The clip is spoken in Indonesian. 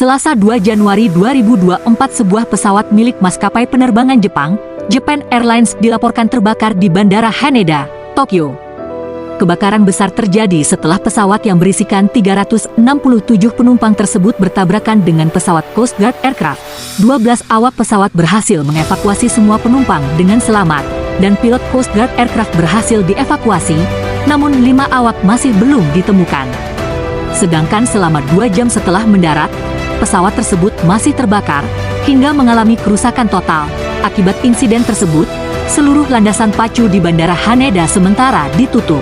Selasa 2 Januari 2024 sebuah pesawat milik maskapai penerbangan Jepang, Japan Airlines dilaporkan terbakar di Bandara Haneda, Tokyo. Kebakaran besar terjadi setelah pesawat yang berisikan 367 penumpang tersebut bertabrakan dengan pesawat Coast Guard Aircraft. 12 awak pesawat berhasil mengevakuasi semua penumpang dengan selamat, dan pilot Coast Guard Aircraft berhasil dievakuasi, namun 5 awak masih belum ditemukan. Sedangkan selama 2 jam setelah mendarat, pesawat tersebut masih terbakar hingga mengalami kerusakan total. Akibat insiden tersebut, seluruh landasan pacu di Bandara Haneda sementara ditutup.